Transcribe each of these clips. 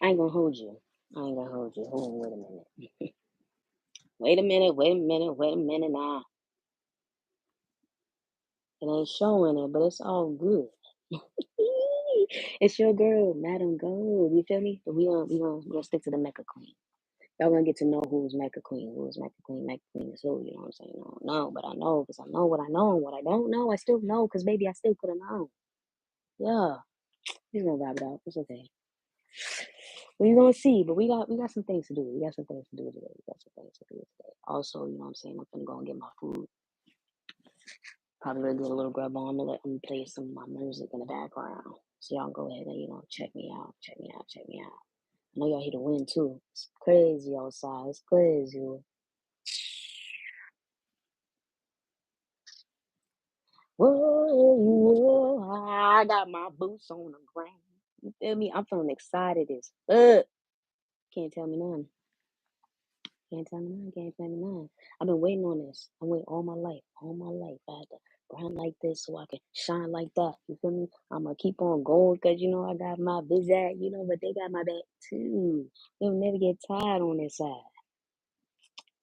I ain't gonna hold you. I ain't gonna hold you. Hold on, wait a minute. Wait a minute, wait a minute, wait a minute now. It ain't showing it, but it's all good. It's your girl, Madam Gold. You feel me? But we gonna stick to the Mecca Queen. Y'all gonna get to know who's Mecca Queen, who's Mecca Queen. Mecca Queen is who, you know what I'm saying? I don't know, but I know because I know what I know, and what I don't know, I still know because baby, I still could have known. Yeah, he's gonna vibe it out. It's okay. We gonna see, but we got some things to do. We got some things to do today. We got some things to do today. Also, you know what I'm saying? I'm gonna go and get my food. Probably gonna get a little grub on. I'm gonna let them play some of my music in the background. So y'all go ahead and check me out, check me out, check me out. I know y'all here to win too. It's crazy outside. It's crazy. Whoa, I got my boots on the ground. You feel me? I'm feeling excited as fuck. Can't tell me none. Can't tell me none. Can't tell me none. I've been waiting on this. I wait all my life. All my life. I had to grind like this so I can shine like that. You feel me? I'm gonna keep on going because I got my Bizak, but they got my back too. They'll never get tired on this side.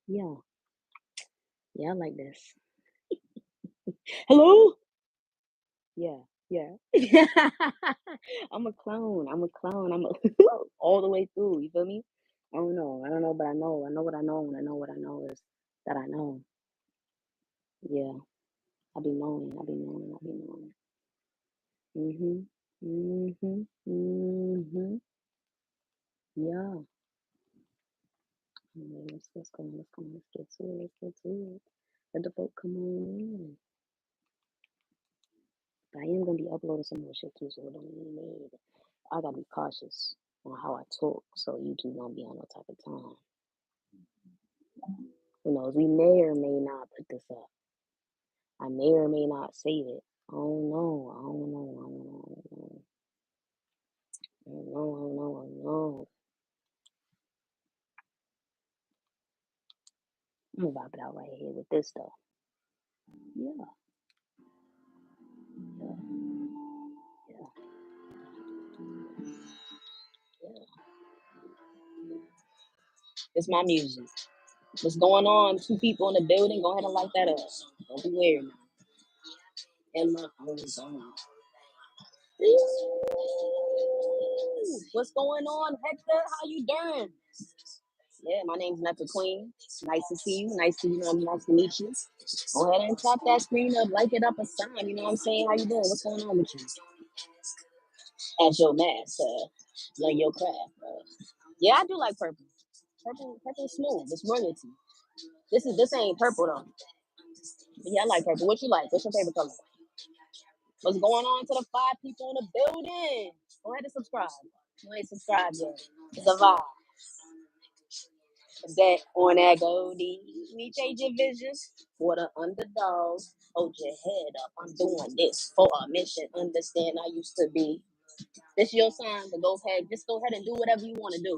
Yeah. Yeah, I like this. Hello? Yeah, yeah. I'm a clone. I'm a clone. I'm a all the way through. You feel me? I don't know. I don't know, but I know. I know what I know, and I know what I know is that I know. Yeah, I be knowing. I be knowing. I be knowing. Mhm. Mhm. Mhm. Yeah. Let's go. Let's go. Let's get to it. Let's get to it. Let the boat come on in. But I am gonna be uploading some more shit too, so it don't even need. I gotta be cautious on how I talk, so YouTube don't be on no type of time. Who knows? We may or may not put this up. I may or may not save it. I don't know. I don't know. I don't know. I don't know. I don't know. I don't know. I'm gonna vibe it out right here with this though. Yeah. Yeah. Yeah. Yeah. It's my music. What's going on? Two people in the building. Go ahead and light that up. Don't be weird now. And my phone is on. What's going on, Hector? How you doing? Yeah, my name's Mecca Queen. Nice to see you. Nice to nice to meet you. Go ahead and tap that screen up, like it up a sign. You know what I'm saying? How you doing? What's going on with you? As your master, learn your craft, bro. Yeah, I do like purple. Purple is smooth. It's royalty. This ain't purple though. But yeah, I like purple. What you like? What's your favorite color? What's going on to the 5 people in the building? Go ahead and subscribe. You ain't subscribed yet. It's a vibe. That on that goldie. We change your vision for the underdog. Hold your head up. I'm doing this for a mission. Understand I used to be. This your sign to go ahead. Just go ahead and do whatever you want to do.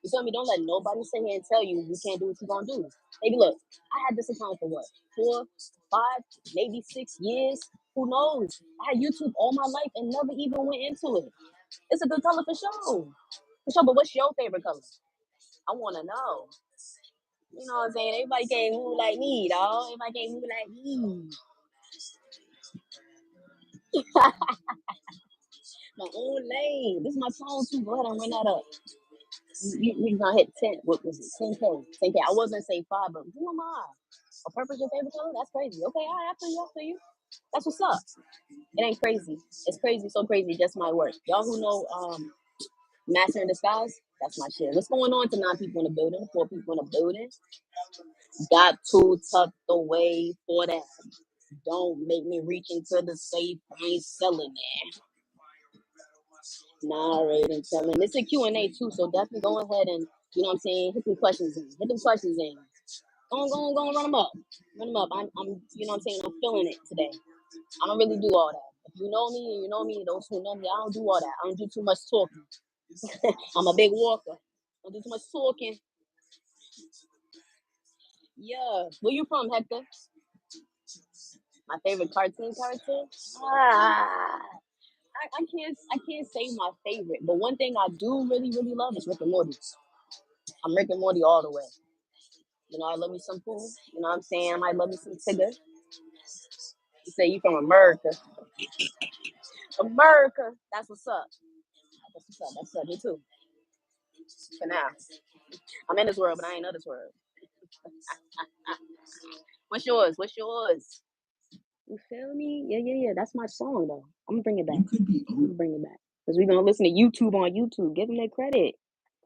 You feel me? Don't let nobody sit here and tell you you can't do what you're gonna do. Baby, look, I had this account for what? 4, 5, maybe 6 years. Who knows? I had YouTube all my life and never even went into it. It's a good color for sure. For sure, but what's your favorite color? I wanna know. You know what I'm saying? Everybody can't move like me, dog. Everybody can't move like me. My own lane. This is my song too. Go ahead and run that up. We gonna hit 10. What was it? 10K. 10K. I was gonna say 5, but who am I? A purple's your favorite color? That's crazy. Okay, all right, I feel you. I feel you. That's what's up. It ain't crazy. It's crazy, so crazy. It just might work. Y'all who know Master in Disguise, that's my shit. What's going on to 9 people in the building? 4 people in the building. Got too tucked away for that. Don't make me reach into the safe. I ain't selling it. Narrating, telling. It's a Q&A too, so definitely go ahead and, you know what I'm saying, hit them questions in. Hit them questions in. Go on, run them up. Run them up. I'm, you know what I'm saying, I'm feeling it today. I don't really do all that. If you know me and you know me, those who know me, I don't do all that. I don't do too much talking. I'm a big walker. I don't do too much talking. Yeah. Where you from, Hector? My favorite cartoon character? Ah. I can't say my favorite, but one thing I do really really love is Rick and Morty. I'm Rick and Morty all the way. I love me some food. You know what I'm saying? I might love me some Tigger. You say you from America. America. That's what's up. That's what's up. That's up. Me too. For now. I'm in this world, but I ain't of this world. What's yours? What's yours? You feel me? Yeah. That's my song though. I'm gonna bring it back. I'm gonna bring it back. Because we're gonna listen to YouTube on YouTube. Give them their credit.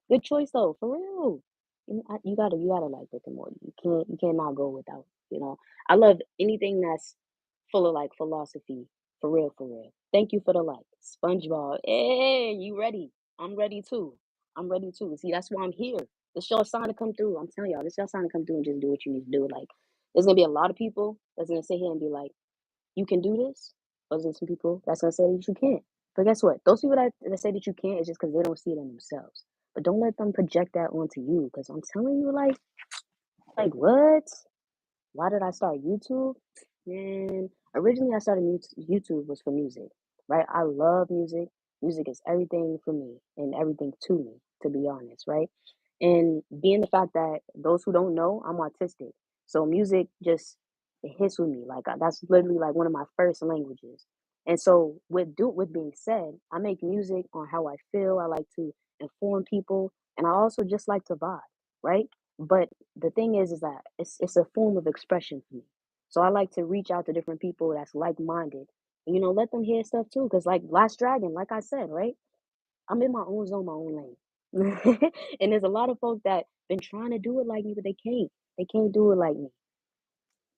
Good choice though, for real. You gotta like Rick and Morty. You cannot go without. I love anything that's full of like philosophy. For real, for real. Thank you for the like. SpongeBob. Hey, you ready? I'm ready too. I'm ready too. See, that's why I'm here. This your sign to come through. I'm telling y'all, this your sign to come through and just do what you need to do. Like, there's gonna be a lot of people that's gonna sit here and be like, you can do this. But there's some people that's gonna say that you can't. But guess what? Those people that say that you can't is just because they don't see it in themselves. But don't let them project that onto you. Because I'm telling you, like what? Why did I start YouTube? Man, originally I started YouTube was for music, right? I love music. Music is everything for me and everything to me, to be honest, right? And being the fact that those who don't know, I'm autistic. So music just it hits with me. Like that's literally like one of my first languages. And so with being said, I make music on how I feel. I like to inform people, and I also just like to vibe, right? But the thing is that it's a form of expression for me. So I like to reach out to different people that's like minded, and let them hear stuff too. Cause like Last Dragon, like I said, right? I'm in my own zone, my own lane, and there's a lot of folks that been trying to do it like me, but they can't. They can't do it like me.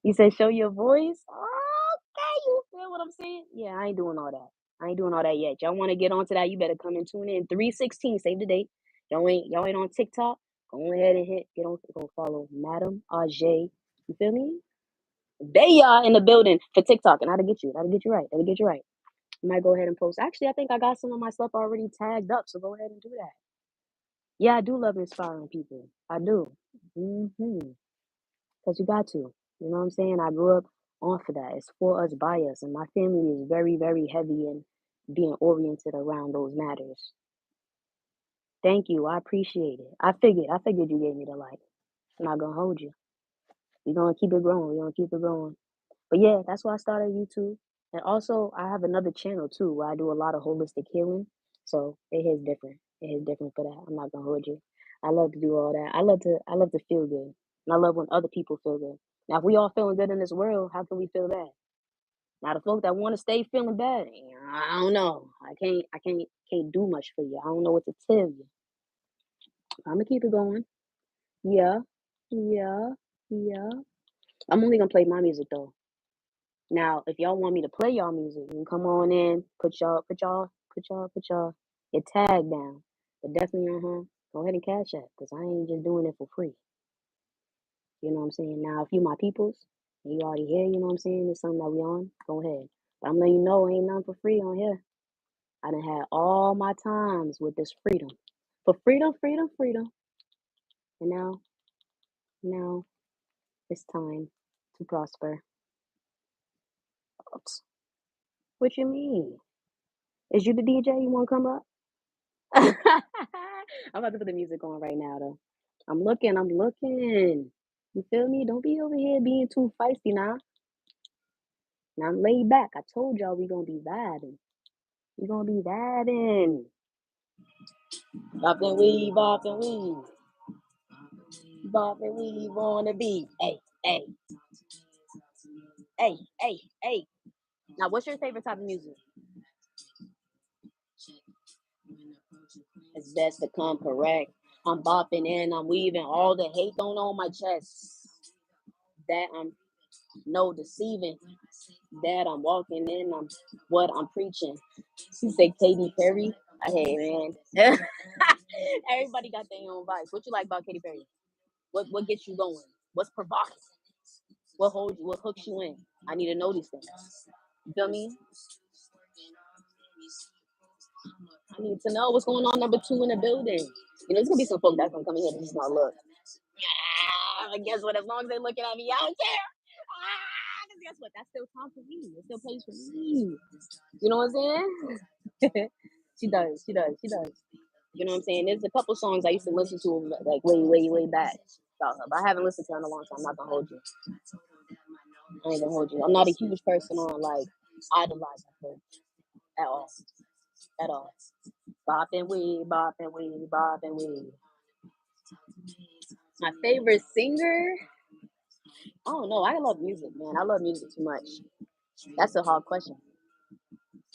You say show your voice. Okay, you feel what I'm saying? Yeah, I ain't doing all that. I ain't doing all that yet. Y'all want to get onto that? You better come and tune in. 316. Save the date. Y'all ain't on TikTok. Go ahead and go follow Madam Aj. You feel me? They are in the building for TikTok, and that'll get you. That'll get you right. That'll get you right. I might go ahead and post. Actually, I think I got some of my stuff already tagged up, so go ahead and do that. Yeah, I do love inspiring people. I do. Because you got to. You know what I'm saying? I grew up on for that. It's for us, by us, and my family is very, very heavy in being oriented around those matters. Thank you. I appreciate it. I figured you gave me the light. I'm not gonna hold you. We're gonna keep it growing. We're gonna keep it growing. But yeah, that's why I started YouTube. And also I have another channel too where I do a lot of holistic healing. So it is different. It is different for that. I'm not gonna hold you. I love to do all that. I love to feel good. And I love when other people feel good. Now if we all feeling good in this world, how can we feel bad? Now the folk that want to stay feeling bad, I don't know. I can't do much for you. I don't know what to tell you. I'm gonna keep it going. Yeah, yeah, yeah. I'm only gonna play my music though. Now, if y'all want me to play y'all music, you can come on in, put y'all your tag down. But definitely, go ahead and cash that, cause I ain't just doing it for free. You know what I'm saying? Now, if you my peoples, and you already here, you know what I'm saying? It's something that we on. Go ahead. But I'm letting you know, ain't nothing for free on here. I done had all my times with this freedom, for freedom, freedom, freedom, and now it's time to prosper. Oops. What you mean? Is you the DJ? You want to come up? I'm about to put the music on right now, though. I'm looking. I'm looking. You feel me? Don't be over here being too feisty now. Now I'm laid back. I told y'all we gonna be vibing. We gonna be vibing. Bop and weave, bop and weave, bop and weave on the beat. Hey, hey, hey. Now, what's your favorite type of music? It's best to come correct. I'm bopping and I'm weaving. All the hate don't on my chest. That I'm no deceiving. That I'm walking in. I'm what I'm preaching. You say Katy Perry? Hey man. Everybody got their own vibe. What you like about Katy Perry? What gets you going? What's provocative? What holds you? What hooks you in? I need to know these things. You feel me? I need to know what's going on. Number two in the building. There's gonna be some folk that's gonna come in here and just not look. I guess what? As long as they looking at me, I don't care. guess what? That's still time for me. It still plays for me. You know what I'm saying? She does. She does. She does. You know what I'm saying? There's a couple songs I used to listen to like way, way, way back about her, but I haven't listened to her in a long time. I'm not gonna hold you. I ain't gonna hold you. I'm not a huge person on like idolizing her at all. At all. Bop and weed, bop and weed, bop and weed. My favorite singer? I don't know. I love music, man. I love music too much. That's a hard question.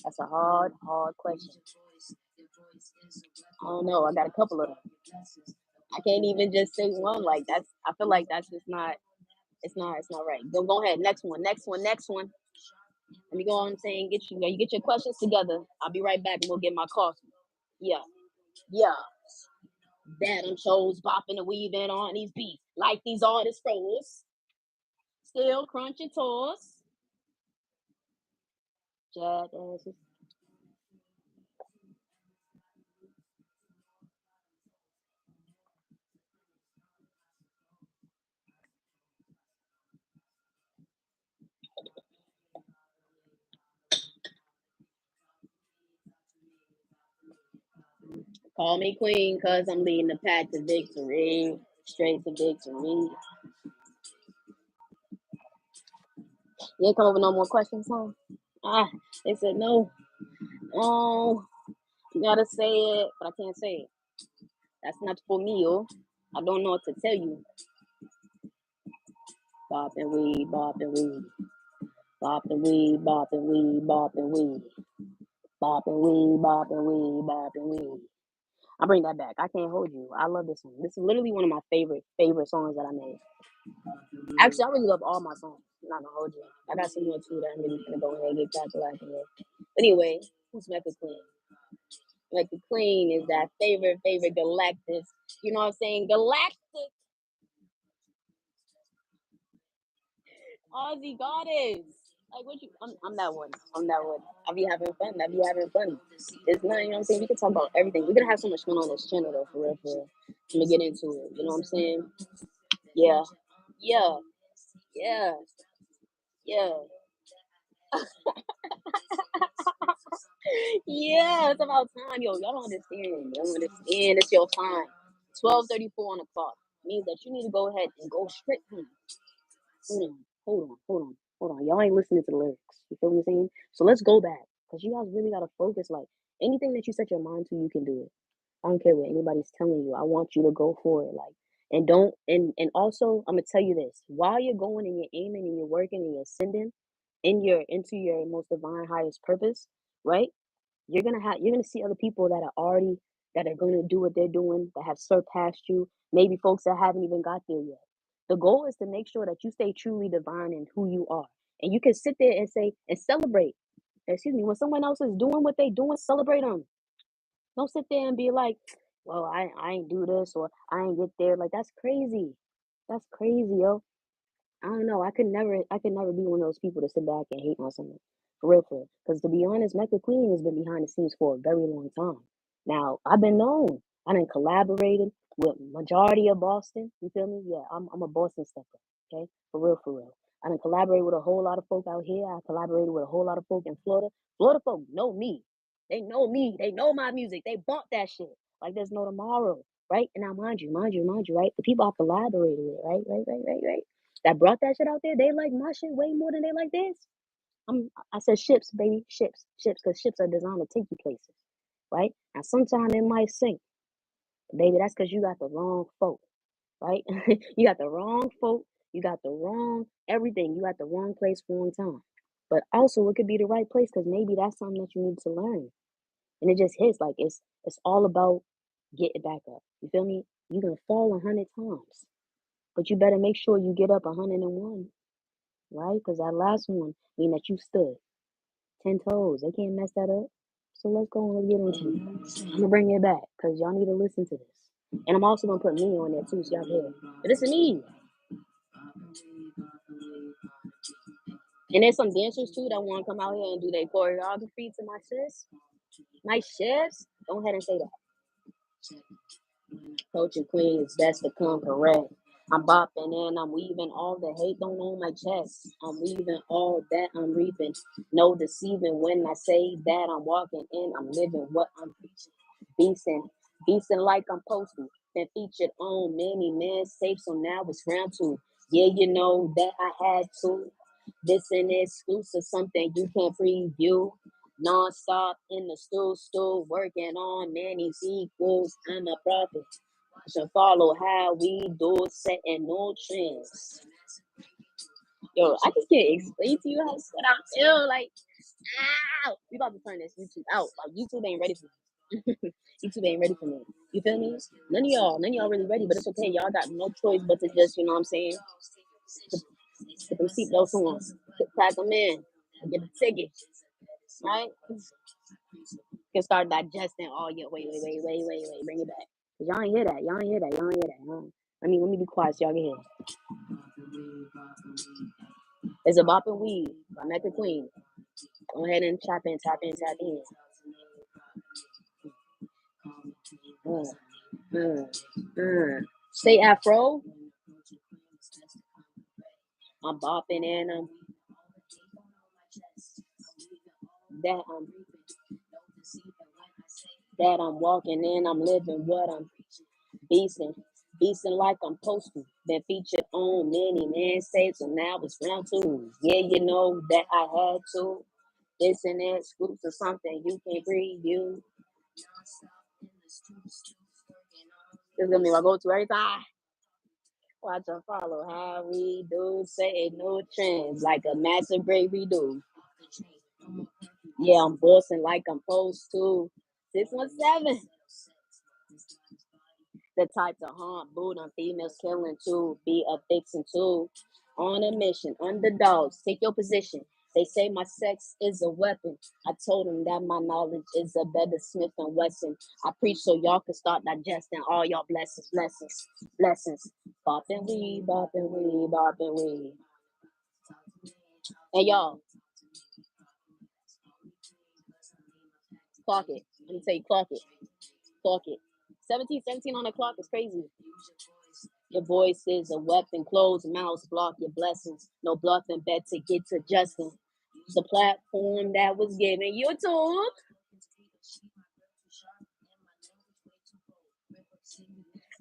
That's a hard, hard question. I don't know. I got a couple of them. I can't even just say one. Like that's. I feel like that's just not. It's not. It's not right. Go ahead. Next one. Next one. Next one. Let me go on and saying you get your questions together. I'll be right back and we'll get my coffee. Yeah. Yeah. That I'm shows bopping and weaving on these beats like these artists froze. Still crunching toes. Jackasses. Call me queen, cause I'm leading the pack to victory. Straight to victory. You ain't come up with no more questions, huh? They said no. Oh, you gotta say it, but I can't say it. That's not for me, oh. I don't know what to tell you. Bop and weed, bop and weed. Bop and weed, bop and weed, bop and weed. Bop and weed, bop and weed, bop and weed. I bring that back. I can't hold you. I love this one. This is literally one of my favorite songs that I made. Actually, I really love all my songs. I'm not gonna hold you. I got some more too that I'm really gonna go ahead and get calculated with. But anyway, who's Mecca Queen? Mecca Queen is that favorite Galactus. You know what I'm saying? Galactic Aussie goddess. Like what you? I'm that one. I'm that one. I be having fun. I be having fun. It's not. You know what I'm saying? We can talk about everything. We're gonna have so much fun on this channel though, for real, for real. Let me get into it. You know what I'm saying? Yeah. Yeah. Yeah. Yeah. Yeah, it's about time, yo. Y'all don't understand. You don't understand. It's your time. 12:34 on the clock means that you need to go ahead and go straight home. Hold on. Y'all ain't listening to the lyrics. You feel what I'm saying? So let's go back. Because you guys really gotta focus. Like anything that you set your mind to, you can do it. I don't care what anybody's telling you. I want you to go for it. Like and don't and also I'm gonna tell you this. While you're going and you're aiming and you're working and you're ascending into your most divine highest purpose, right? You're gonna see other people that are gonna do what they're doing, that have surpassed you, maybe folks that haven't even got there yet. The goal is to make sure that you stay truly divine in who you are. And you can sit there and say and celebrate. Excuse me, when someone else is doing what they doing, celebrate them. Don't sit there and be like, well, I ain't do this or I ain't get there. Like that's crazy. That's crazy, yo. I don't know. I could never be one of those people to sit back and hate on someone. For real, for real. Because to be honest, Mecca Queen has been behind the scenes for a very long time. Now, I've been known. I done collaborated with majority of Boston. You feel me? Yeah, I'm a Boston stepper. Okay? For real, for real. I done collaborated with a whole lot of folk out here. I collaborated with a whole lot of folk in Florida. Florida folk know me. They know me. They know my music. They bought that shit. Like there's no tomorrow. Right? And now mind you, right? The people I collaborated with, right? That brought that shit out there, they like my shit way more than they like this. I said ships, baby, ships, because ships are designed to take you places, right? Now sometimes it might sink, baby. That's because you got the wrong folk, right? You got the wrong folk, you got the wrong everything. You got the wrong place, wrong time. But also, it could be the right place because maybe that's something that you need to learn, and it just hits like it's all about getting back up. You feel me? You can fall 100 times, but you better make sure you get up 101. Right? Because that last one mean that you stood 10 toes. They can't mess that up. So let's go and get into it. I'm gonna bring it back because y'all need to listen to this. And I'm also gonna put me on there too, so y'all hear. But this is me. And there's some dancers too that want to come out here and do their choreography to my sis. My shifts. Go ahead and say that. Coach and Queen is best to come correct. I'm bopping and I'm weaving all the hate don't on my chest. I'm weaving all that I'm reaping. No deceiving when I say that I'm walking in. I'm living what I'm preaching. Beasting, beasting like I'm supposed to. Been featured on many men's tapes, so now it's round two. Yeah, you know that I had to. This an exclusive, something you can't preview. Non-stop in the stool, working on many sequels. I'm a prophet. So follow how we do it, setting no trends. Yo, I just can't explain to you how what I feel like. Ow! We about to turn this YouTube out. Like YouTube ain't ready for me. YouTube ain't ready for me. You feel me? None of y'all really ready, but it's okay. Y'all got no choice but to just, you know what I'm saying? Put them seatbelts on, crack them in, get the ticket, right? Can start digesting all your wait, bring it back. Cause y'all ain't hear that. Y'all ain't hear that. Y'all ain't hear that. Let me be quiet so y'all can hear. It's a bop and weed by Mecca Queen. Go ahead and tap in. Say Afro. I'm bopping and that I'm that I'm walking in. I'm living what I'm beasting. Beasting like I'm supposed to. Been featured on many man states, and now it's round two. Yeah, you know that I had to. This and that, scoops or something you can't breathe. You. This is gonna be my go-to every time. Watch and follow how we do, say no trends like a massive great redo. Yeah, I'm bossing like I'm supposed to. 617. The type to haunt, boot on females killing too, be a vixen too. On a mission, underdogs, take your position. They say my sex is a weapon. I told them that my knowledge is a better Smith and Wesson. I preach so y'all can start digesting all y'all blessings. Bopping weed, bopping weed, bopping weed. And y'all, clock it. Let me tell you, clock it. 17 on the clock is crazy. Your voice is a weapon. Closed mouths block your blessings. No bluffing, bet to get to Justin. The platform that was given YouTube.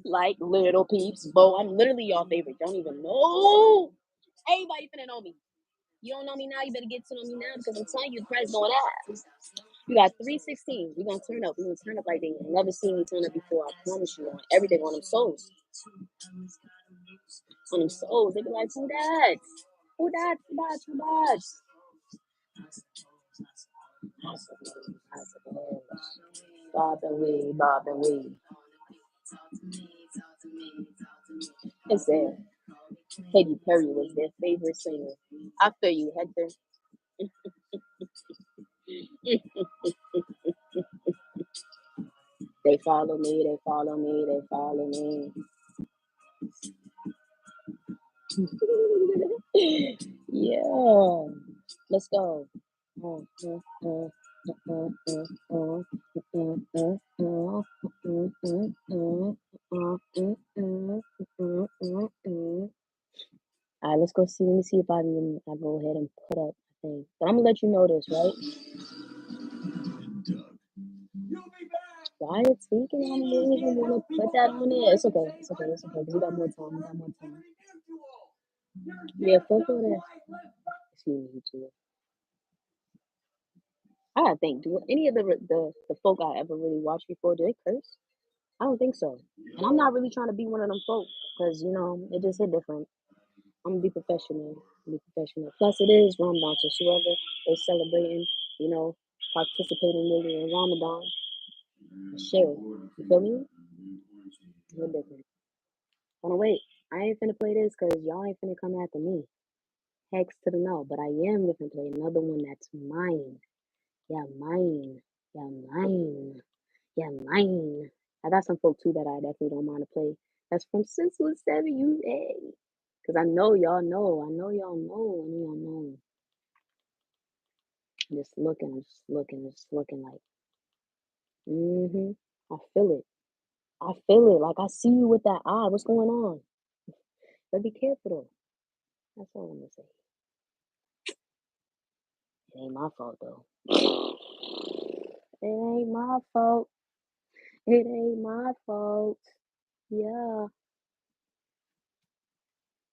Like little peeps, Bo. I'm literally your favorite. Don't even know. Everybody finna know me. You don't know me now, you better get to know me now because I'm telling you, the price going up. You got 316. We're gonna turn up. We're gonna turn up like they never seen me turn up before. I promise you on everything on them souls. On them souls. They be like, who that? Who that? Bob and Wee. It said Katy Perry was their favorite singer. I feel you, Hector. They follow me. Yeah. Let's go. All right, let's go see. Let me see if I go ahead and put up a thing. But I'm gonna let you know this, right? Why it's speaking? I don't even want to put that on there. It's okay. We got more time. Yeah, fuck all that. Excuse me, too. I gotta think. Do any of the folk I ever really watched before, do they curse? I don't think so. And I'm not really trying to be one of them folk because it just hit different. I'm gonna be professional. Plus, it is Ramadan, so whoever is celebrating, participating really in Ramadan, share it. You feel me? No different. Hold on, wait. I ain't finna play this because y'all ain't finna come after me. Hex to the no, but I am gonna play another one that's mine. Yeah, mine. Yeah, mine. I got some folk too that I definitely don't mind to play. That's from Senseless 7 UA. Because I know y'all know. Just looking, like, I feel it. Like, I see you with that eye. What's going on? But be careful though. That's all I'm gonna say. It ain't my fault though. It ain't my fault. It ain't my fault. Yeah.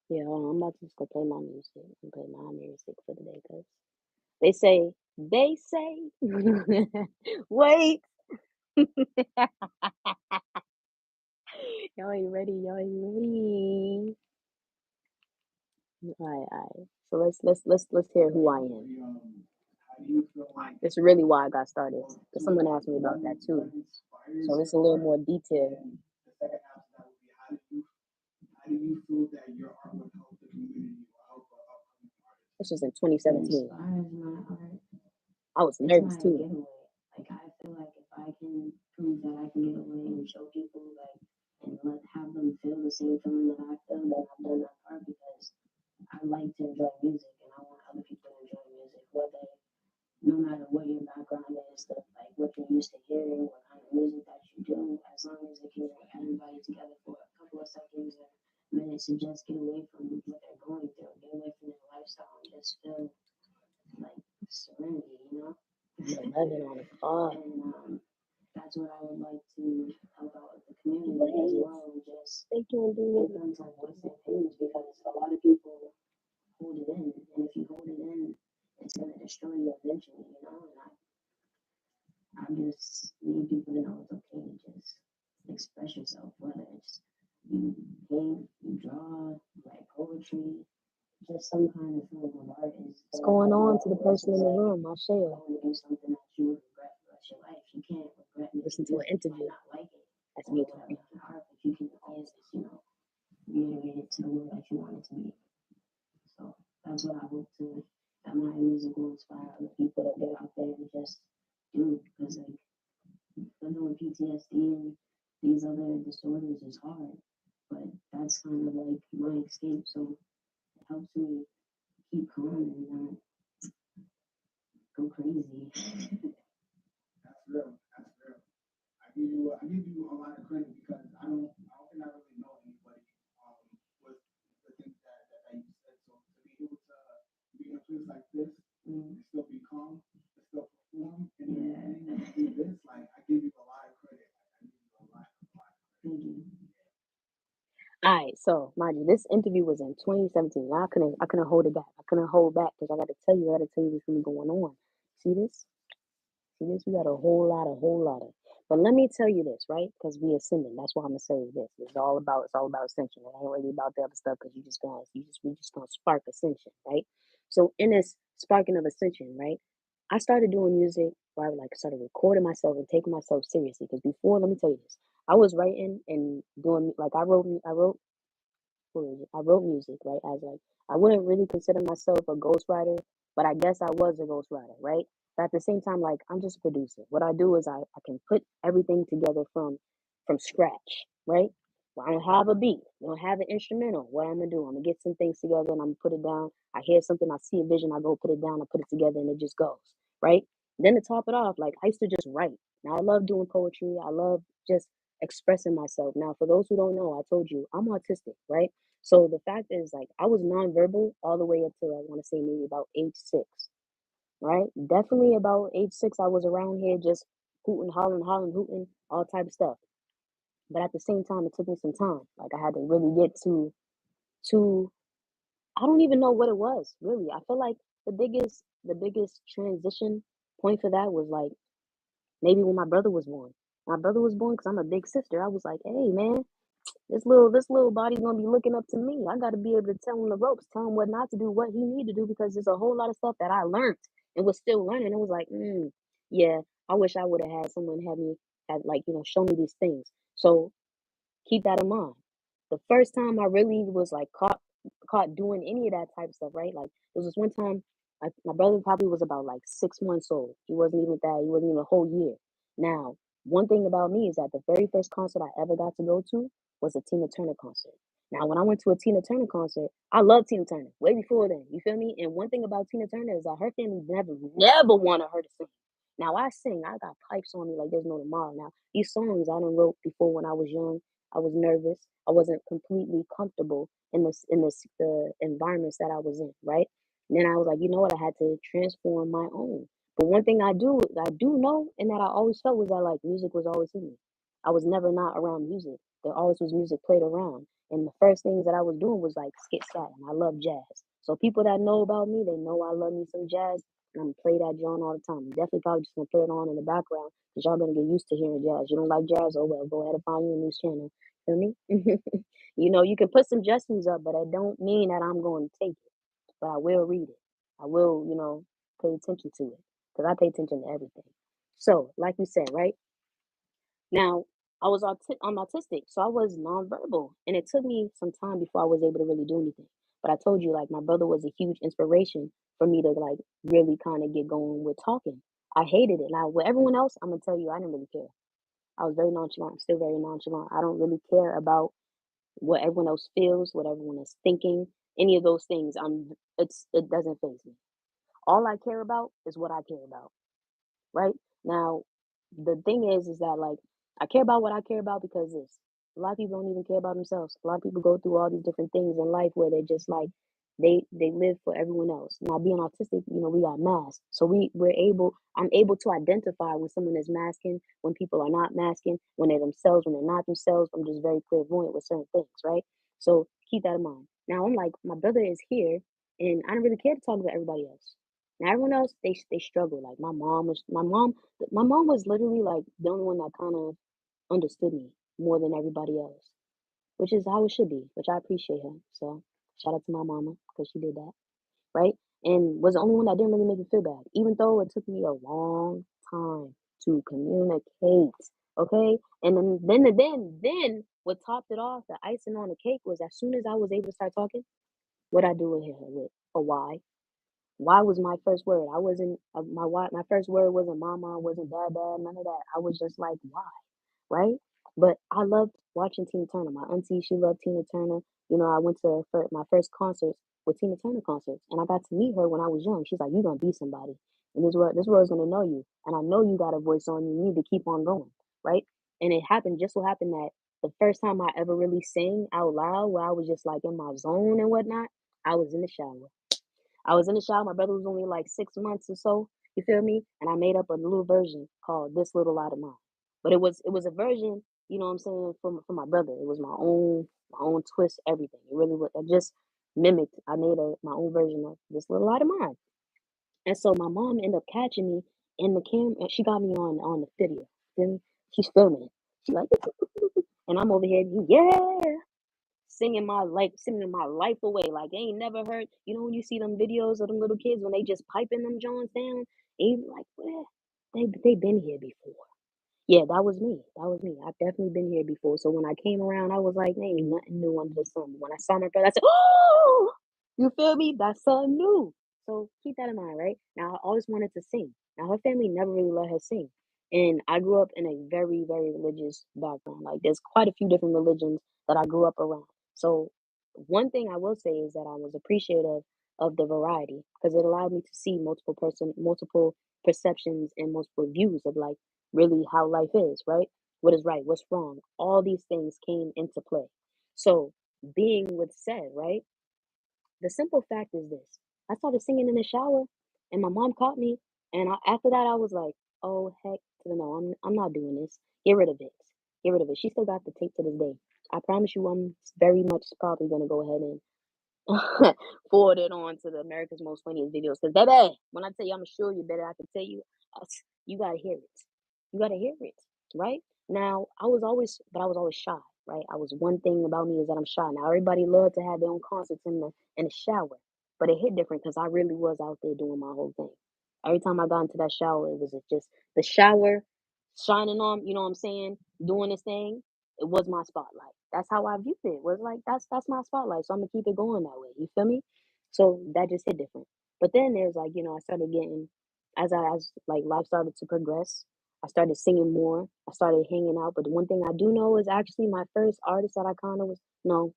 Yeah, hold on, I'm about to just go play my music. I'm play my music for the day, cause they say, wait, y'all ain't ready, y'all ain't ready. All right. So let's hear who I am. That's really why I got started. Cause someone asked me about that too. So it's a little more detailed. This was in 2017. I was nervous too. Like I feel like if I can prove that I can get away and show people like and let have them feel the same feeling that I feel, then I've done that part because I like to enjoy music and I want other people to enjoy music, whether no matter what your background is, like what you're used to hearing, what kind of music that you do, as long as it can bring everybody together for a couple of seconds or minutes to just get away from what they're going through, get away from their lifestyle and just feel like serenity, you know? 11 on the clock. And that's what I would like to help out with the community as well, and just get them to voice their opinions because a lot of people hold it in, and if you hold it in, it's gonna destroy you eventually, you know. And I just need people to know it's okay to just express yourself, whether it's you paint, you draw, you write poetry, just some kind of form of art is. What's going on to the person in the room? I'll share. You do something that you would regret for the rest of your life. You can't regret listen to an interview. Not like it. That's me talking. Art, but you can always, reiterate it to the world that you want it to be. So that's what I hope to. That my music will inspire other people to get out there and just do. Because like living with PTSD and these other disorders is hard, but that's kind of like my escape. So it helps me keep calm and not go crazy. Thank you. All right, so mind you, this interview was in 2017. I couldn't hold it back. I couldn't hold back because I got to tell you, what's really going on. See this? See this? We got a whole lot of. But let me tell you this, right? Because we ascending. That's why I'm gonna say this. It's all about ascension. It ain't really about the other stuff because we just gonna spark ascension, right? So in this sparking of ascension, right? I started doing music where I like started recording myself and taking myself seriously. Because before, let me tell you this, I was writing and doing like I wrote music, right? As like I wouldn't really consider myself a ghostwriter, but I guess I was a ghostwriter, right? But at the same time, like I'm just a producer. What I do is I can put everything together from scratch, right? Well, I don't have a beat, I don't have an instrumental. What I'm gonna do, I'm gonna get some things together and I'm gonna put it down. I hear something, I see a vision, I go put it down, I put it together, and it just goes, right? Then to top it off, like I used to just write. Now I love doing poetry. I love just expressing myself. Now, for those who don't know, I told you I'm autistic, right? So the fact is, like, I was nonverbal all the way up to I want to say maybe about age 6, right? Definitely about age 6, I was around here just hooting, hollering, hooting, all type of stuff. But at the same time, it took me some time. Like I had to really get to I don't even know what it was really. I feel like the biggest transition point for that was like maybe when my brother was born. My brother was born because I'm a big sister. I was like, hey man, this little body's gonna be looking up to me. I gotta be able to tell him the ropes, tell him what not to do, what he need to do, because there's a whole lot of stuff that I learned and was still learning. It was like, yeah, I wish I would have had someone have me had like, show me these things. So keep that in mind. The first time I really was like caught doing any of that type of stuff, right? Like there was this one time my brother probably was about like 6 months old. He wasn't even that, he wasn't even a whole year. Now, one thing about me is that the very first concert I ever got to go to was a Tina Turner concert. Now, when I went to a Tina Turner concert, I love Tina Turner way before then. You feel me? And one thing about Tina Turner is that her family never wanted her to sing. Now I sing, I got pipes on me like there's no tomorrow. Now these songs I done wrote before when I was young. I was nervous. I wasn't completely comfortable in the environments that I was in, right? And then I was like, you know what? I had to transform my own. But one thing I do know, and that I always felt was that like music was always in me. I was never not around music. There always was music played around. And the first things that I was doing was like skit scat, and I love jazz. So people that know about me, they know I love me some jazz, and I'm gonna play that joint all the time. I'm definitely probably just gonna put it on in the background because y'all gonna get used to hearing jazz. You don't like jazz? Oh well, go ahead and find you a news channel. Feel me? You can put suggestions up, but I don't mean that I'm going to take it. But I will read it. I will, pay attention to it because I pay attention to everything. So, like you said, right? Now, I'm autistic, so I was nonverbal, and it took me some time before I was able to really do anything. But I told you, like, my brother was a huge inspiration for me to like really kind of get going with talking. I hated it. Now, with everyone else, I'm gonna tell you, I didn't really care. I was very nonchalant. I'm still very nonchalant. I don't really care about what everyone else feels, what everyone is thinking, any of those things. It doesn't faze me. All I care about is what I care about, right? Now, the thing is that like I care about what I care about because this a lot of people don't even care about themselves. A lot of people go through all these different things in life where they just like they live for everyone else. Now, being autistic, we got masks, so I'm able to identify when someone is masking, when people are not masking, when they're themselves, when they're not themselves. I'm just very clairvoyant with certain things, right? So keep that in mind. Now, I'm like my brother is here, and I don't really care to talk to everybody else. Now everyone else they struggle. Like my mom was literally like the only one that kind of understood me more than everybody else, which is how it should be, which I appreciate her. So shout out to my mama because she did that, right? And was the only one that didn't really make me feel bad, even though it took me a long time to communicate. Okay, and then what topped it off, the icing on the cake was as soon as I was able to start talking, what I do with her with a why. Why was my first word? I wasn't my why. My first word wasn't mama, wasn't dad, none of that. I was just like, why, right? But I loved watching Tina Turner. My auntie, she loved Tina Turner. I went to my first concerts with Tina Turner concerts, and I got to meet her when I was young. She's like, you're gonna be somebody, and this world's gonna know you, and I know you got a voice on you. You need to keep on going, right? And it happened just so happened that the first time I ever really sang out loud, where I was just like in my zone and whatnot, I was in the shower. I was in the shower. My brother was only like 6 months or so. You feel me? And I made up a little version called "This Little Light of Mine." But it was a version. You know what I'm saying? For my brother, it was my own twist. Everything. It really was. I just mimicked. I made my own version of "This Little Light of Mine." And so my mom ended up catching me in the camera. She got me on the video. Feel me? She's filming it. She like, and I'm over here. Yeah, singing my life away. Like I ain't never heard. When you see them videos of them little kids when they just piping them Jones down, and you like, where they been here before. Yeah, that was me. That was me. I've definitely been here before. So when I came around, I was like, there ain't nothing new under the sun. When I saw my brother, I said, oh, you feel me? That's something new. So keep that in mind, right? Now, I always wanted to sing. Now, her family never really let her sing. And I grew up in a very, very religious background. Like, there's quite a few different religions that I grew up around. So, one thing I will say is that I was appreciative of the variety because it allowed me to see multiple perceptions and multiple views of like really how life is, right? What is right, what's wrong. All these things came into play. So, being with said, right? The simple fact is this: I started singing in the shower, and my mom caught me. And after that, I was like, "Oh heck to the no! I'm not doing this. Get rid of it. Get rid of it." She still got the tape to this day. I promise you, I'm very much probably gonna go ahead and forward it on to the America's Most Funniest Videos. Because, baby, when I tell you, I'm sure you better, I can tell you, you got to hear it. You got to hear it, right? Now, I was always shy, right? I was one thing about me is that I'm shy. Now, everybody loved to have their own concerts in the shower, but it hit different because I really was out there doing my whole thing. Every time I got into that shower, it was just the shower shining on, you know what I'm saying, doing this thing. It was my spotlight. That's how I viewed it. Was like that's my spotlight. So I'm gonna keep it going that way. You feel me? So that just hit different. But then there's like, I started getting as like life started to progress, I started singing more. I started hanging out. But the one thing I do know is actually my first artist that I kind of was no,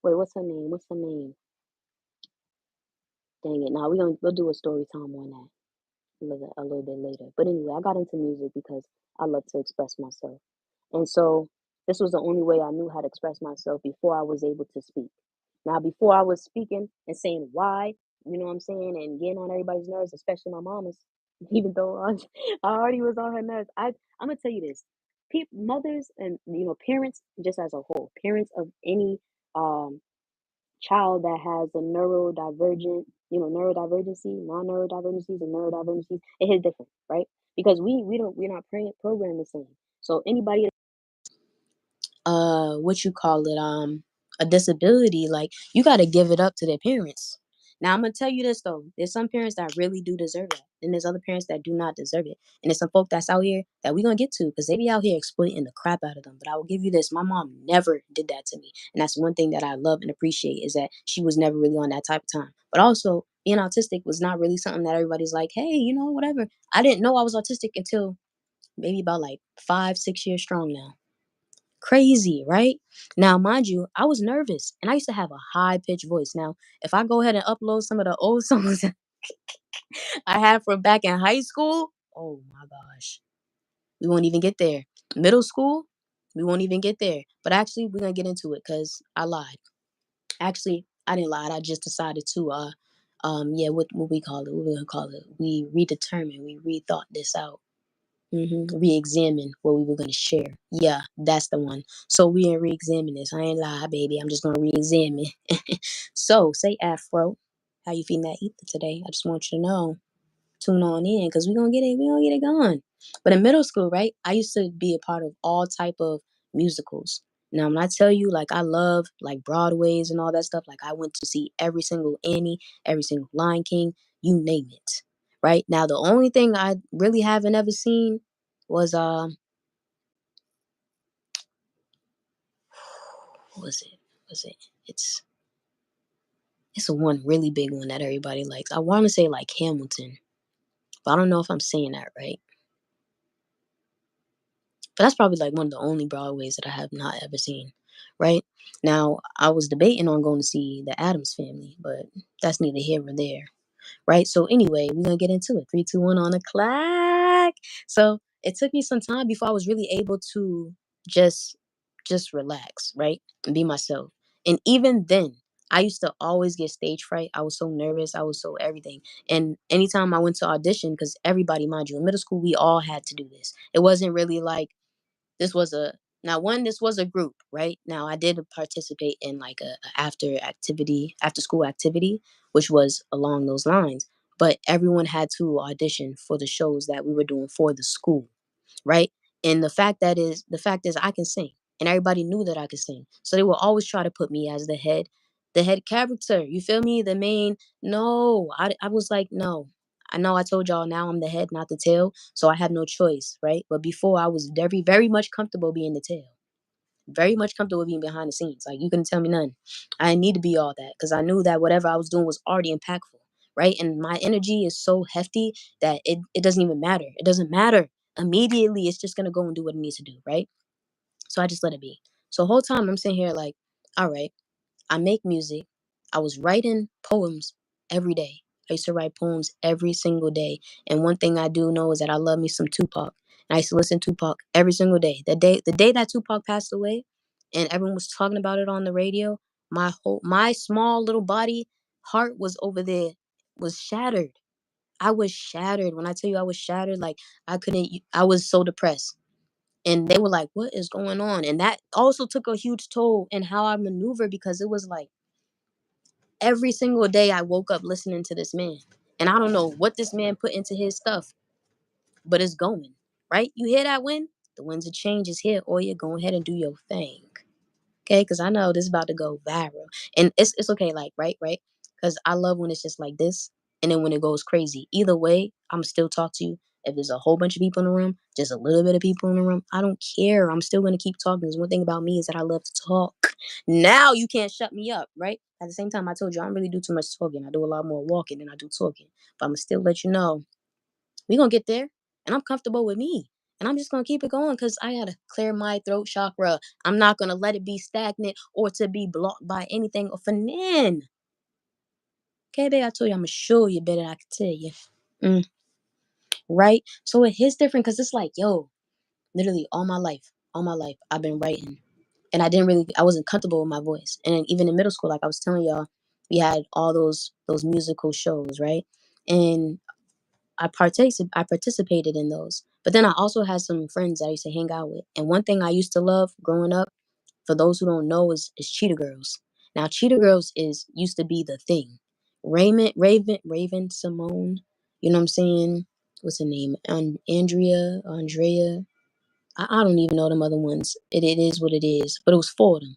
wait, what's her name? What's her name? Dang it. Now we'll do a story time on that a little bit later. But anyway, I got into music because I love to express myself. And so This was the only way I knew how to express myself before I was able to speak. Now, before I was speaking and saying why, you know what I'm saying, and getting on everybody's nerves, especially my mama's, even though I already was on her nerves. I'm gonna tell you this: mothers and parents, just as a whole, parents of any um child that has a neurodivergent, neurodivergency, non-neurodivergencies, and neurodivergencies, it hits different, right? Because we're not programmed the same. So anybody what you call it, a disability, like, you got to give it up to their parents. Now I'm gonna tell you this though: there's some parents that really do deserve it, and there's other parents that do not deserve it. And there's some folk that's out here that we gonna get to, because they be out here exploiting the crap out of them. But I will give you this: my mom never did that to me, and that's one thing that I love and appreciate, is that she was never really on that type of time. But also, being autistic was not really something that everybody's like, hey, whatever. I didn't know I was autistic until maybe about like 5, 6 years strong now. Crazy, right? Now, mind you, I was nervous and I used to have a high pitched voice. Now, if I go ahead and upload some of the old songs I had from back in high school, oh my gosh, we won't even get there. Middle school, we won't even get there. But actually, we're gonna get into it because I lied. Actually, I didn't lie. I just decided to yeah, what we call it? What we gonna call it? We redetermined. We rethought this out. Re-examine what we were going to share. Yeah, that's the one. So we ain't re-examine this. I ain't lie, baby. I'm just going to re-examine. So say Afro, how you feeling that ether today? I just want you to know. Tune on in, because we're gonna get it. We're gonna get it going. But in middle school, right, I used to be a part of all type of musicals. Now, when I tell you, like, I love like Broadways and all that stuff, like, I went to see every single Annie, every single Lion King, you name it. Right now, the only thing I really haven't ever seen was what was it? Was it? It's a one really big one that everybody likes. I want to say like Hamilton, but I don't know if I'm saying that right. But that's probably like one of the only Broadways that I have not ever seen. Right now, I was debating on going to see the Adams Family, but that's neither here nor there. Right. So anyway, we're gonna get into it. 3, 2, 1 on the clock. So it took me some time before I was really able to just relax, right? And be myself. And even then, I used to always get stage fright. I was so nervous. I was so everything. And anytime I went to audition, because everybody, mind you, in middle school, we all had to do this. It wasn't really like this was a now one this was a group, right? Now I did participate in like a after school activity, which was along those lines. But everyone had to audition for the shows that we were doing for the school, right? And the fact is I can sing, and everybody knew that I could sing. So they will always try to put me as the head character. You feel me? The main. No, I was like, no. I know I told y'all, now I'm the head, not the tail. So I have no choice, right? But before, I was very, very much comfortable being the tail. Very much comfortable being behind the scenes. Like, you couldn't tell me nothing. I didn't need to be all that, because I knew that whatever I was doing was already impactful, right? And my energy is so hefty that it doesn't even matter. It doesn't matter. Immediately, it's just gonna go and do what it needs to do, right? So I just let it be. So the whole time I'm sitting here like, all right, I make music. I was writing poems every day. I used to write poems every single day. And one thing I do know is that I love me some Tupac. And I used to listen to Tupac every single day. The day that Tupac passed away and everyone was talking about it on the radio, my small little body heart was over there, was shattered. I was shattered. When I tell you I was shattered, like, I was so depressed. And they were like, what is going on? And that also took a huge toll in how I maneuver, because it was like every single day I woke up listening to this man. And I don't know what this man put into his stuff, but it's going, right? You hear that wind? The winds of change is here. Or you go ahead and do your thing. Okay, because I know this is about to go viral. And it's okay, like, right? Because I love when it's just like this, and then when it goes crazy. Either way, I'm still talk to you. If there's a whole bunch of people in the room, just a little bit of people in the room, I don't care. I'm still gonna keep talking. Because one thing about me is that I love to talk. Now you can't shut me up, right? At the same time, I told you I don't really do too much talking. I do a lot more walking than I do talking. But I'm gonna still let you know we gonna get there, and I'm comfortable with me. And I'm just gonna keep it going, because I gotta clear my throat chakra. I'm not gonna let it be stagnant or to be blocked by anything or finnan. Okay, babe, I told you I'm gonna show you better than I can tell you. Mm, right? So it hits different, because it's like, yo, literally all my life, all my life I've been writing, and I wasn't comfortable with my voice. And even in middle school, like I was telling y'all, we had all those musical shows, right? And I participated in those. But then I also had some friends that I used to hang out with. And one thing I used to love growing up, for those who don't know, is Cheetah Girls. Now Cheetah Girls is used to be the thing. Raven Simone, you know what I'm saying? What's her name? Andrea. I don't even know them other ones. It is what it is. But it was four of them.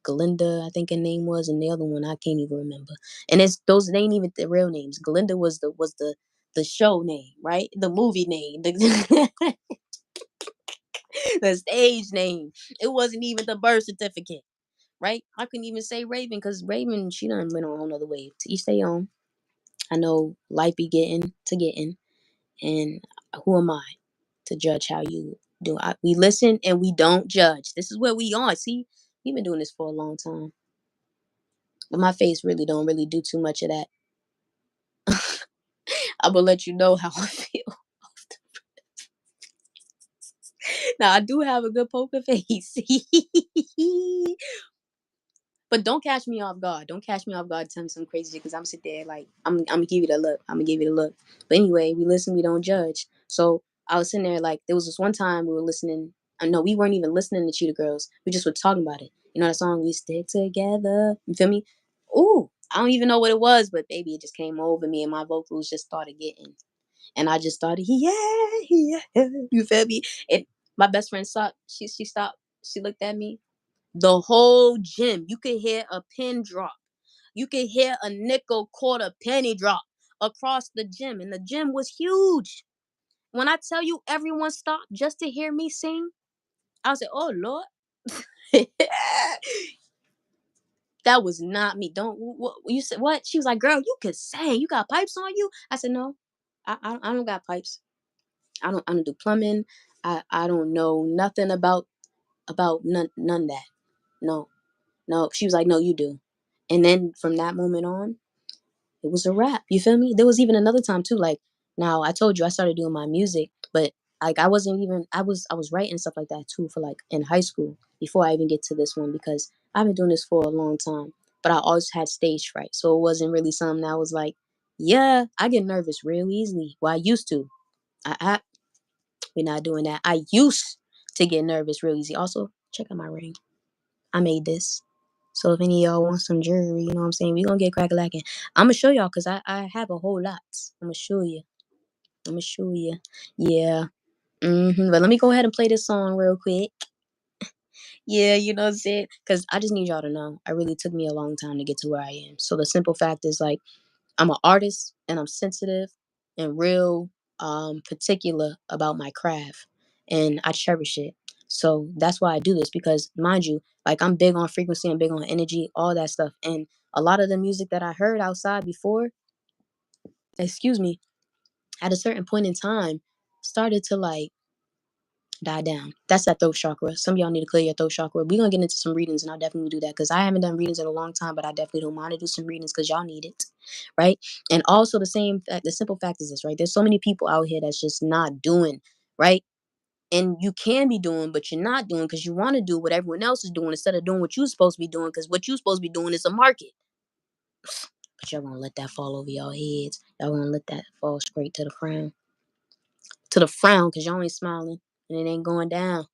Galinda, I think her name was, and the other one I can't even remember. And it's those they ain't even the real names. Galinda was the show name, right? The movie name, the stage name. It wasn't even the birth certificate, right? I couldn't even say Raven because Raven she done went on a whole nother wave. To each their own. I know life be getting, and who am I to judge how you do? We listen and we don't judge. This is where we are. See, we've been doing this for a long time, but my face really don't really do too much of that. I'm gonna let you know how I feel. Now I do have a good poker face, but don't catch me off guard. Don't catch me off guard telling me some crazy shit because I'm sit there like I'm gonna give you the look. I'm gonna give you the look. But anyway, we listen, we don't judge. So I was sitting there like there was this one time we were listening. No, we weren't even listening to Cheetah Girls. We just were talking about it. You know that song, "We Stick Together." You feel me? Ooh, I don't even know what it was, but baby, it just came over me and my vocals just started getting. And I just started, yeah, yeah. You feel me? And my best friend stopped. She stopped. She looked at me. The whole gym, you could hear a pin drop. You could hear a nickel, quarter, penny drop across the gym, and the gym was huge. When I tell you everyone stopped just to hear me sing, I was like, "Oh Lord." That was not me. Don't what you said? What she was like, "Girl, you could sing. You got pipes on you." I said, "No, I don't got pipes. I don't do plumbing. I don't know nothing about none that. No, no." She was like, "No, you do." And then from that moment on, it was a wrap. You feel me? There was even another time too. Like now, I told you I started doing my music, but like I wasn't even. I was writing stuff like that too for like in high school before I even get to this one because I've been doing this for a long time. But I always had stage fright, so it wasn't really something that was like, yeah, I get nervous real easily. Well, I used to. I We're not doing that. I used to get nervous real easy. Also, check out my ring. I made this. So if any of y'all want some jewelry, you know what I'm saying? We gonna get crack lacking. I'm gonna show y'all because I have a whole lot. I'm gonna show you. I'm gonna show you. Yeah. But let me go ahead and play this song real quick. Yeah, you know what I'm saying? Because I just need y'all to know. I really took me a long time to get to where I am. So the simple fact is like I'm an artist and I'm sensitive and real particular about my craft and I cherish it. So that's why I do this because mind you, like I'm big on frequency and big on energy, all that stuff. And a lot of the music that I heard outside before, excuse me, at a certain point in time started to like die down. That's that throat chakra. Some of y'all need to clear your throat chakra. We're gonna get into some readings, and I'll definitely do that because I haven't done readings in a long time, but I definitely don't mind to do some readings because y'all need it, right? And also the simple fact is this, right? There's so many people out here that's just not doing right, and you can be doing, but you're not doing because you want to do what everyone else is doing instead of doing what you're supposed to be doing because what you're supposed to be doing is a market. But y'all gonna let that fall over y'all heads. Y'all gonna let that fall straight to the frown, because y'all ain't smiling and it ain't going down.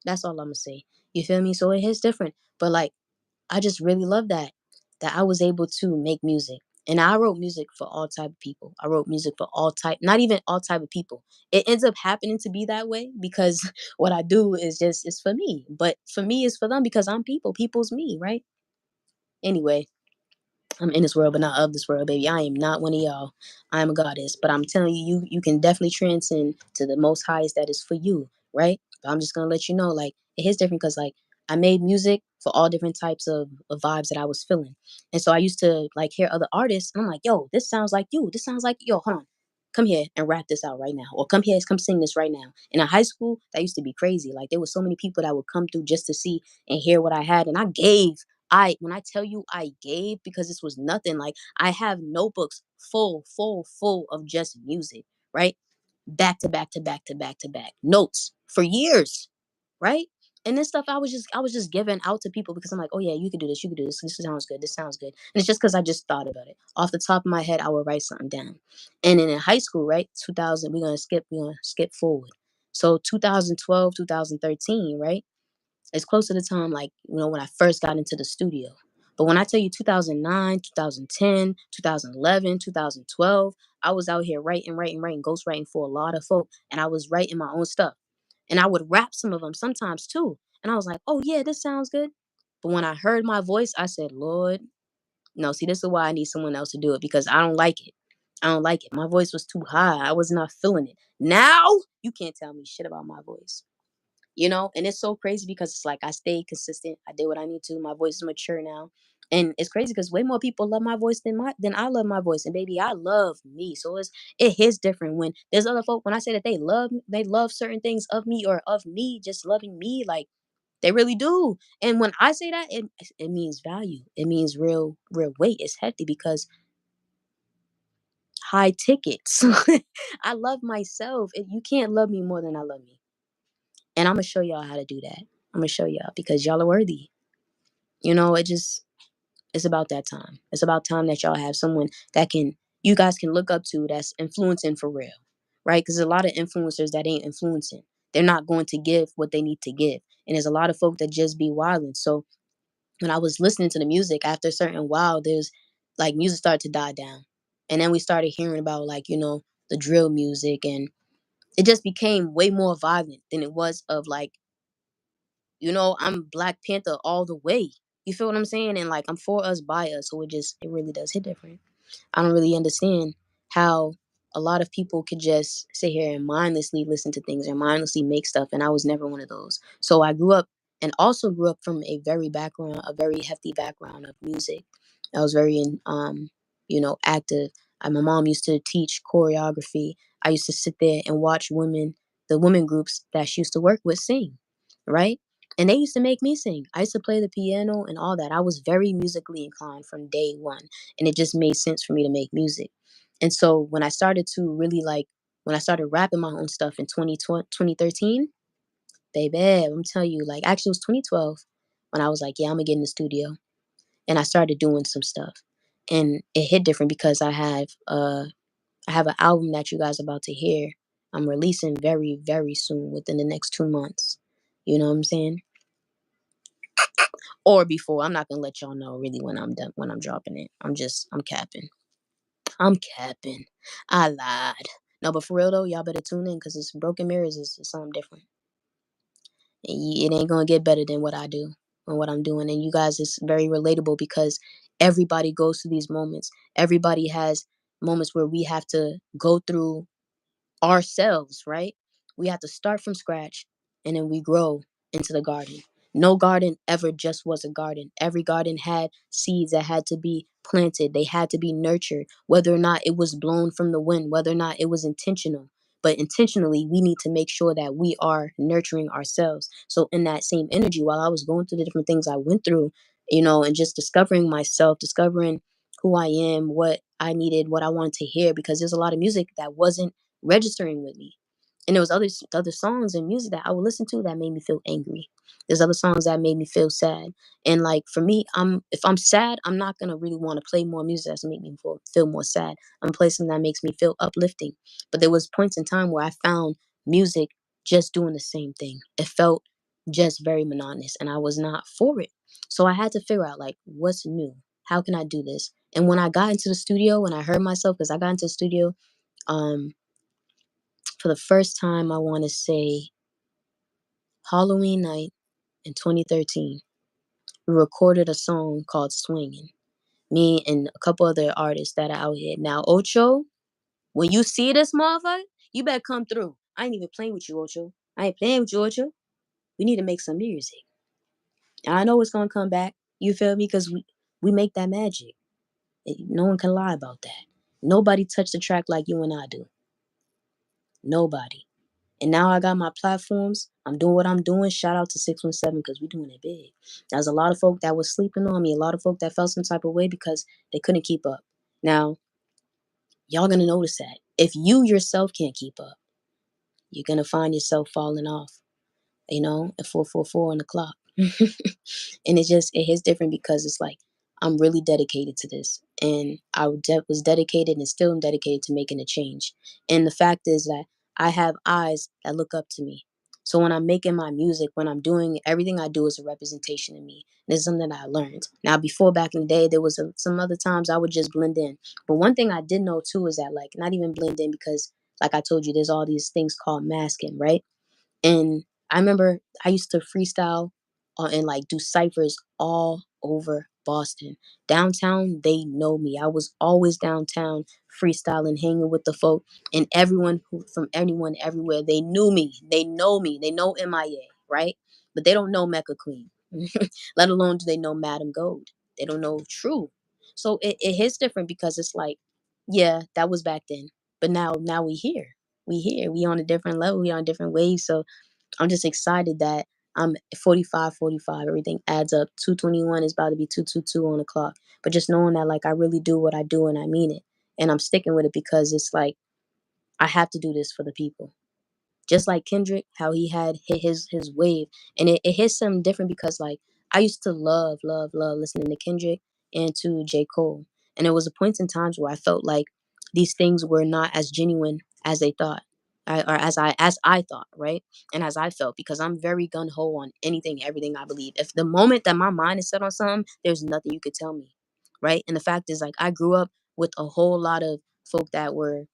That's all I'm gonna say. You feel me? So it hits different. But like I just really love that I was able to make music. And I wrote music for all type of people. I wrote music for all type, not even all type of people. It ends up happening to be that way because what I do is just it's for me. But for me it's for them because I'm people. People's me, right? Anyway, I'm in this world, but not of this world, baby. I am not one of y'all. I am a goddess. But I'm telling you, you can definitely transcend to the most highest that is for you, right? But I'm just gonna let you know, like, it is different because like I made music for all different types of vibes that I was feeling. And so I used to like hear other artists, and I'm like, yo, this sounds like you. This sounds like yo, hold on. Come here and rap this out right now. Or come sing this right now. And in high school, that used to be crazy. Like there was so many people that would come through just to see and hear what I had. And I gave when I tell you I gave because this was nothing, like I have notebooks full of just music, right? Back to back to back to back to back. Notes for years. right? And this stuff I was just giving out to people because I'm like, oh yeah, you could do this, you could do this. This sounds good. This sounds good. And it's just because I just thought about it. Off the top of my head, I would write something down. And then in high school, right, 2000, we're gonna skip forward. So 2012, 2013, right? It's close to the time, like, when I first got into the studio. But when I tell you 2009, 2010, 2011, 2012, I was out here writing, ghost writing for a lot of folk. And I was writing my own stuff. And I would rap some of them sometimes too. And I was like, oh, yeah, this sounds good. But when I heard my voice, I said, Lord, no, see, this is why I need someone else to do it because I don't like it. I don't like it. My voice was too high. I was not feeling it. Now, you can't tell me shit about my voice. And it's so crazy because it's like I stayed consistent. I did what I need to. My voice is mature now. And it's crazy because way more people love my voice than I love my voice. And baby, I love me. So it hits different when there's other folk. When I say that they love certain things of me or of me, just loving me, like they really do. And when I say that, it means value. It means real weight. It's hefty because high tickets. I love myself. You can't love me more than I love me. And I'm gonna show y'all how to do that. I'm gonna show y'all because y'all are worthy. It's about that time. It's about time that y'all have someone that you guys can look up to that's influencing for real. Right? Because there's a lot of influencers that ain't influencing. They're not going to give what they need to give. And there's a lot of folk that just be wilding. So when I was listening to the music, after a certain while, there's like music started to die down. And then we started hearing about the drill music, and it just became way more violent than it was of like, I'm Black Panther all the way. You feel what I'm saying? And like I'm for us by us. So it really does hit different. I don't really understand how a lot of people could just sit here and mindlessly listen to things or mindlessly make stuff. And I was never one of those. So I grew up and also grew up from a very hefty background of music. I was very active. My mom used to teach choreography. I used to sit there and watch the women groups that she used to work with sing, right? And they used to make me sing. I used to play the piano and all that. I was very musically inclined from day one. And it just made sense for me to make music. And so when I started to really when I started rapping my own stuff in 2013, baby, I'm telling you, like, actually, it was 2012 when I was like, yeah, I'm going to get in the studio. And I started doing some stuff. And it hit different because I have an album that you guys are about to hear. I'm releasing very, very soon within the next 2 months. You know what I'm saying? Or before. I'm not gonna let y'all know really when I'm done when I'm dropping it. I'm capping. I'm capping. I lied. No, but for real though, y'all better tune in because it's Broken Mirrors is something different. It ain't gonna get better than what I do and what I'm doing. And you guys is very relatable because everybody goes through these moments. Everybody has moments where we have to go through ourselves, right? We have to start from scratch and then we grow into the garden. No garden ever just was a garden. Every garden had seeds that had to be planted. They had to be nurtured, whether or not it was blown from the wind, whether or not it was intentional. But intentionally, we need to make sure that we are nurturing ourselves. So, in that same energy, while I was going through the different things I went through, and just discovering myself, discovering who I am, what I needed, what I wanted to hear, because there's a lot of music that wasn't registering with me. And there was other songs and music that I would listen to that made me feel angry. There's other songs that made me feel sad. And like for me, if I'm sad, I'm not gonna really want to play more music that's make me feel more sad. I'm gonna play something that makes me feel uplifting. But there was points in time where I found music just doing the same thing. It felt just very monotonous and I was not for it. So I had to figure out like what's new? How can I do this? And when I got into the studio and I heard myself, because I got into the studio, um, for the first time, I want to say Halloween night in 2013, we recorded a song called Swinging. Me and a couple other artists that are out here. Now, Ocho, when you see this motherfucker, you better come through. I ain't even playing with you, Ocho. I ain't playing with you, Ocho. We need to make some music. And I know it's going to come back. You feel me? Because we make that magic. No one can lie about that. Nobody touched the track like you and I do. Nobody. And now I got my platforms. I'm doing what I'm doing. Shout out to 617 because we're doing it big. There's a lot of folk that was sleeping on me, a lot of folk that felt some type of way because they couldn't keep up. Now, y'all gonna notice that. If you yourself can't keep up, you're gonna find yourself falling off. at 4:44 on the clock. And it hits different because it's like I'm really dedicated to this, and was dedicated and still am dedicated to making a change. And the fact is that I have eyes that look up to me. So when I'm making my music, when I'm doing everything I do is a representation of me. This is something that I learned. Now, before back in the day, there was some other times I would just blend in. But one thing I did know too is that like not even blend in because, like I told you, there's all these things called masking, right? And I remember I used to freestyle and like do ciphers all over Boston. Downtown, they know me. I was always downtown freestyling, hanging with the folk, and everyone from anyone everywhere, they knew me. They know me. They know MIA, right? But they don't know Mecca Queen, let alone do they know Madam Gold. They don't know True. So it hits different because it's like, yeah, that was back then. But now we here. We here. We on a different level. We on a different wave. So I'm just excited that I'm 45, 45. Everything adds up. 221 is about to be 222 on the clock. But just knowing that, like, I really do what I do and I mean it. And I'm sticking with it because it's like, I have to do this for the people. Just like Kendrick, how he had hit his wave, and it hits something different because like I used to love listening to Kendrick and to J. Cole, and there was a point in times where I felt like these things were not as genuine as they thought, or as I thought, right, and as I felt because I'm very gun ho on anything, everything I believe. If the moment that my mind is set on something, there's nothing you could tell me, right? And the fact is, like, I grew up with a whole lot of folk that were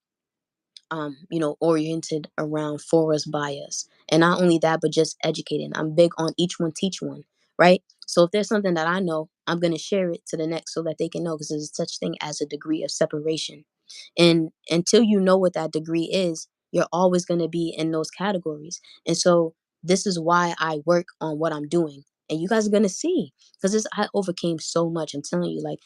oriented around for us, by us. And not only that, but just educating. I'm big on each one teach one, right? So if there's something that I know, I'm going to share it to the next so that they can know because there's such thing as a degree of separation. And until you know what that degree is, you're always going to be in those categories. And so this is why I work on what I'm doing. And you guys are going to see because I overcame so much. I'm telling you, like,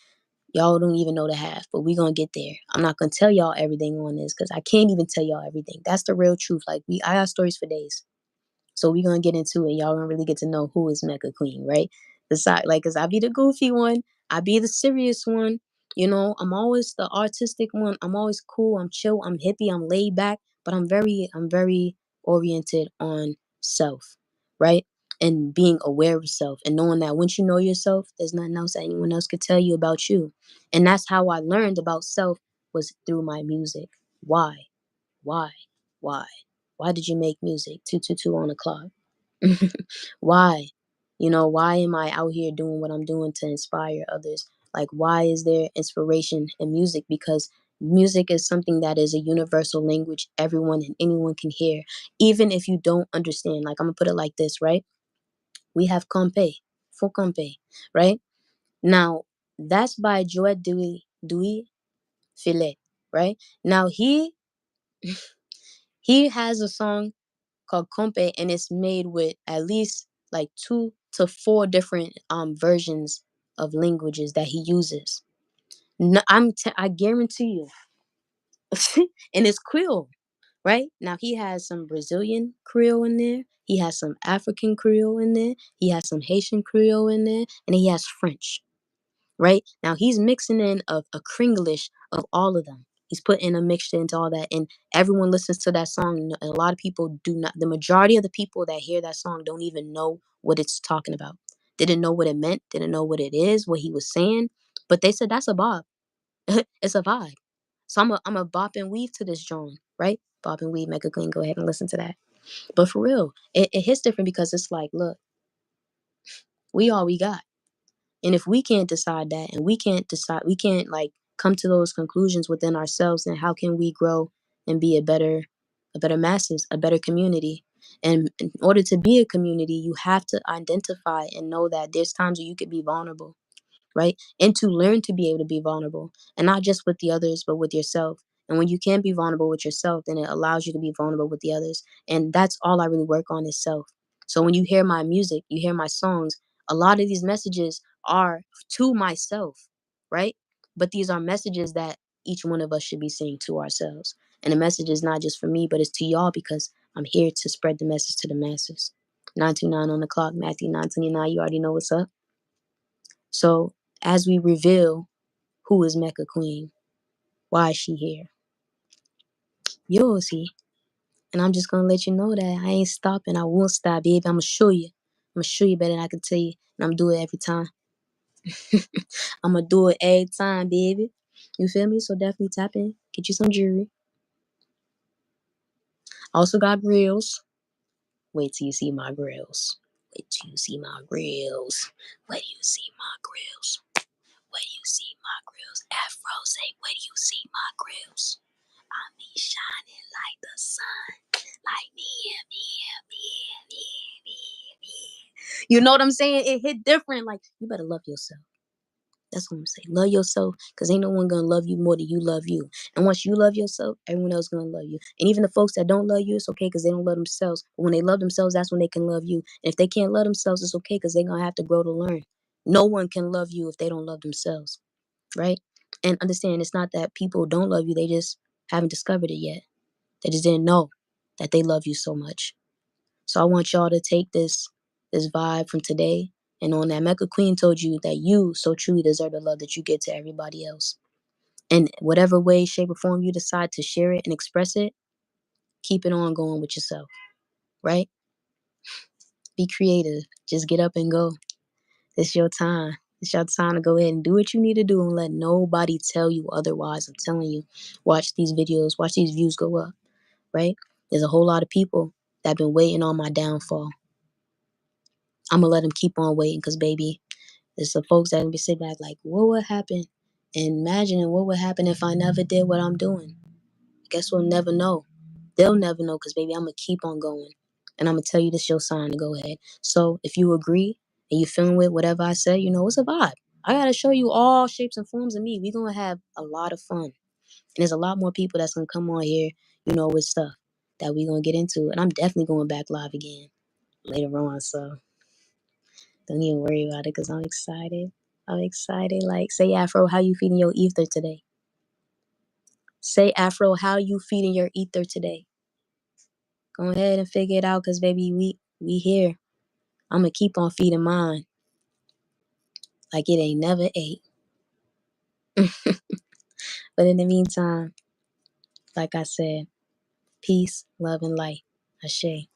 y'all don't even know the half, but we gonna get there. I'm not gonna tell y'all everything on this because I can't even tell y'all everything. That's the real truth. Like I got stories for days. So we gonna get into it. Y'all gonna really get to know who is Mecca Queen, right? Besides, like, cause I be the goofy one, I be the serious one. I'm always the artistic one. I'm always cool. I'm chill. I'm hippie. I'm laid back. But I'm very oriented on self, right? And being aware of self and knowing that once you know yourself, there's nothing else that anyone else could tell you about you. And that's how I learned about self was through my music. Why? Why? Why? Why did you make music? 222 on the clock. Why? Why am I out here doing what I'm doing to inspire others? Like, why is there inspiration in music? Because music is something that is a universal language everyone and anyone can hear, even if you don't understand. Like, I'm gonna put it like this, right? We have Compe, for Compe, right? Now, that's by Joet Dewey Filet, right? Now, he has a song called Compe, and it's made with at least like 2 to 4 different versions of languages that he uses. No, I guarantee you, and it's Creole, right? Now he has some Brazilian Creole in there. He has some African Creole in there. He has some Haitian Creole in there, and he has French. Right? Now he's mixing in a Kringlish of all of them. He's putting a mixture into all that, and everyone listens to that song. A lot of people do not. The majority of the people that hear that song don't even know what it's talking about. Didn't know what it meant. Didn't know what it is. What he was saying. But they said that's a bop. It's a vibe. So I'm a bop and weave to this joint, right? Bop and weave, Mecca Queen. Go ahead and listen to that. But for real, it hits different because it's like, look, we all we got. And if we can't decide that and we can't like come to those conclusions within ourselves, then how can we grow and be a better masses, a better community? And in order to be a community, you have to identify and know that there's times where you could be vulnerable, right? And to learn to be able to be vulnerable and not just with the others, but with yourself. And when you can be vulnerable with yourself, then it allows you to be vulnerable with the others. And that's all I really work on is self. So when you hear my music, you hear my songs, a lot of these messages are to myself, right? But these are messages that each one of us should be saying to ourselves. And the message is not just for me, but it's to y'all because I'm here to spread the message to the masses. 929 on the clock, Matthew 929. You already know what's up. So as we reveal who is Mecca Queen, why is she here? You'll see. And I'm just gonna let you know that I ain't stopping. I won't stop, baby. I'm gonna show you. I'm gonna show you better than I can tell you. And I'm do it every time. I'm gonna do it every time, baby. You feel me? So definitely tap in. Get you some jewelry. Also got grills. Wait till you see my grills. Wait till you see my grills. Wait till you see my grills. Wait till you see my grills. Afro say, wait till you see my grills. I be shining like the sun. Like me. You know what I'm saying? It hit different. Like, you better love yourself. That's what I'm saying. Love yourself, because ain't no one gonna love you more than you love you. And once you love yourself, everyone else gonna love you. And even the folks that don't love you, it's okay because they don't love themselves. But when they love themselves, that's when they can love you. And if they can't love themselves, it's okay because they're gonna have to grow to learn. No one can love you if they don't love themselves, right? And understand, it's not that people don't love you, they just haven't discovered it yet. They just didn't know that they love you so much. So I want y'all to take this vibe from today, and on that, Mecca Queen told you that you so truly deserve the love that you give to everybody else. And whatever way, shape, or form you decide to share it and express it, keep it on going with yourself, right? Be creative. Just get up and go. It's your time. It's your time to go ahead and do what you need to do and let nobody tell you otherwise. I'm telling you, watch these videos, watch these views go up, right? There's a whole lot of people that have been waiting on my downfall. I'm going to let them keep on waiting because, baby, there's some folks that be sitting back like, what would happen? And imagining what would happen if I never did what I'm doing. Guess we'll never know. They'll never know because, baby, I'm going to keep on going. And I'm going to tell you this your sign to go ahead. So if you agree and you feeling with whatever I said, you know, it's a vibe. I got to show you all shapes and forms of me. We're going to have a lot of fun. And there's a lot more people that's going to come on here, you know, with stuff that we're going to get into. And I'm definitely going back live again later on. So don't even worry about it because I'm excited. I'm excited. Like, say, Afro, how you feeding your ether today? Say, Afro, how you feeding your ether today? Go ahead and figure it out because, baby, we here. I'm going to keep on feeding mine like it ain't never ate. But in the meantime, like I said, peace, love, and light. Ashe.